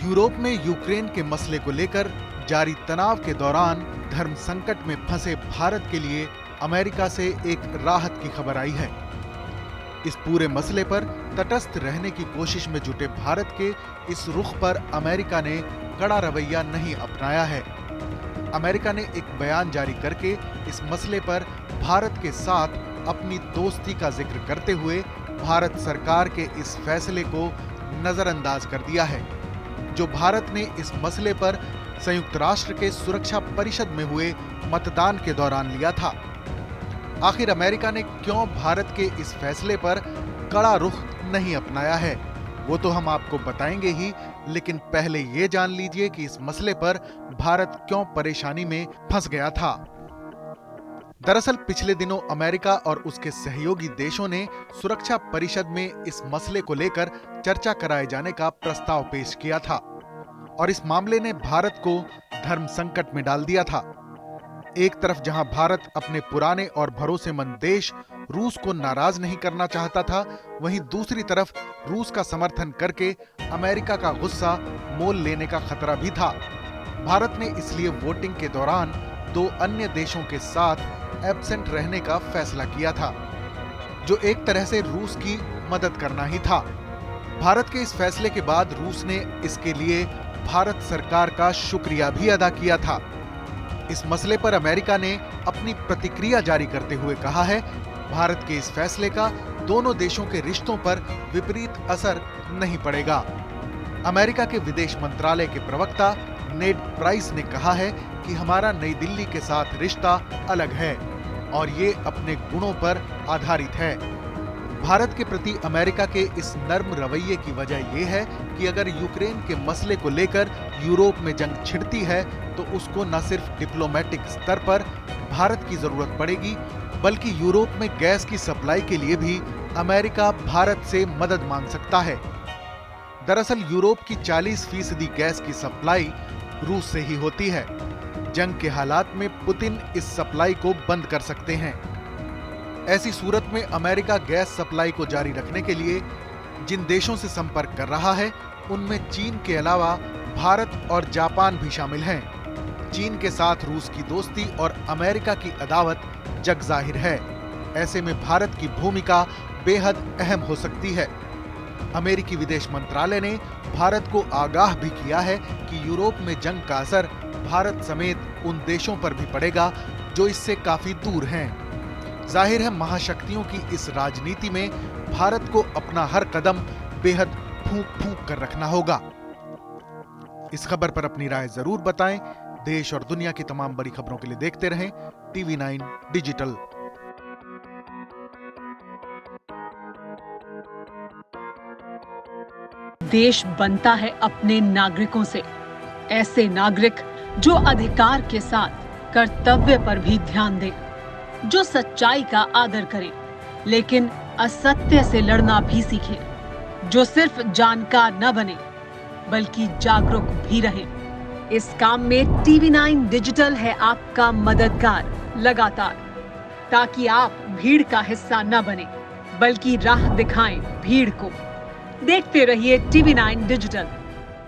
Europe में Ukraine के मसले को लेकर जारी तनाव के दौरान धर्म संकट में फंसे भारत के लिए अमेरिका से एक राहत की खबर आई है। इस पूरे मसले पर तटस्थ रहने की कोशिश में जुटे भारत के इस रुख पर अमेरिका ने कड़ा रवैया नहीं अपनाया है। अमेरिका ने एक बयान जारी करके इस मसले पर भारत के साथ अपनी दोस्ती का जिक्र करते हुए भारत सरकार के इस फैसले को नजरअंदाज कर दिया है, जो भारत ने इस मसले पर संयुक्त राष्ट्र के सुरक्षा परिषद में हुए मतदान के दौरान लिया था। आखिर अमेरिका ने क्यों भारत के इस फैसले पर कड़ा रुख नहीं अपनाया है, वो तो हम आपको बताएंगे ही, लेकिन पहले ये जान लीजिए कि इस मसले पर भारत क्यों परेशानी में फंस गया था। दरअसल पिछले दिनों अमेरिका और उसके सहयोगी देशों ने सुरक्षा परिषद में इस मसले को लेकर चर्चा कराए जाने का प्रस्ताव पेश किया था और इस मामले ने भारत को धर्म संकट में डाल दिया था। एक तरफ जहां भारत अपने पुराने और भरोसेमंद देश रूस को नाराज नहीं करना चाहता था, वहीं दूसरी तरफ रूस का समर्थन करके अमेरिका का गुस्सा मोल लेने का खतरा भी था। भारत ने इसलिए वोटिंग के दौरान दो अन्य देशों के साथ एब्सेंट रहने का फैसला किया था, जो एक तरह से रूस की मदद करना ही था। भारत के इस फैसले के बाद रूस ने इसके लिए भारत सरकार का शुक्रिया भी अदा किया था। इस मसले पर अमेरिका ने अपनी प्रतिक्रिया जारी करते हुए कहा है, भारत के इस फैसले का दोनों देशों के रिश्तों पर विपरीत असर नहीं पड़ेगा। अमेरिका के विदेश मंत्रालय के प्रवक्ता नेड प्राइस ने कहा है कि हमारा नई दिल्ली के साथ रिश्ता अलग है और ये अपने गुणों पर आधारित है। भारत के प्रति अमेरिका के इस नर्म रवैये की वजह यह है कि अगर यूक्रेन के मसले को लेकर यूरोप में जंग छिड़ती है तो उसको न सिर्फ डिप्लोमेटिक स्तर पर भारत की जरूरत पड़ेगी, बल्कि यूरोप में गैस की सप्लाई के लिए भी अमेरिका भारत से मदद मांग सकता है। दरअसल यूरोप की 40% गैस की सप्लाई रूस से ही होती है। जंग के हालात में पुतिन इस सप्लाई को बंद कर सकते हैं। ऐसी सूरत में अमेरिका गैस सप्लाई को जारी रखने के लिए जिन देशों से संपर्क कर रहा है, उनमें चीन के अलावा भारत और जापान भी शामिल हैं। चीन के साथ रूस की दोस्ती और अमेरिका की अदावत जग जाहिर है। ऐसे में भारत की भूमिका बेहद अहम हो सकती है। अमेरिकी विदेश मंत्रालय ने भारत को आगाह भी किया है कि यूरोप में जंग का असर भारत समेत उन देशों पर भी पड़ेगा जो इससे काफी दूर हैं। जाहिर है, महाशक्तियों की इस राजनीति में भारत को अपना हर कदम बेहद फूंक कर रखना होगा। इस खबर पर अपनी राय जरूर बताएं। देश और दुनिया की तमाम बड़ी खबरों के लिए देखते रहें TV9 डिजिटल। देश बनता है अपने नागरिकों से, ऐसे नागरिक जो अधिकार के साथ कर्तव्य पर भी ध्यान दें, जो सच्चाई का आदर करें लेकिन असत्य से लड़ना भी सीखें, जो सिर्फ जानकार न बने बल्कि जागरूक भी रहें। इस काम में TV9 डिजिटल है आपका मददगार लगातार, ताकि आप भीड़ का हिस्सा न बने बल्कि राह दिखाएं भीड़ को। देखते रहिए TV9 डिजिटल।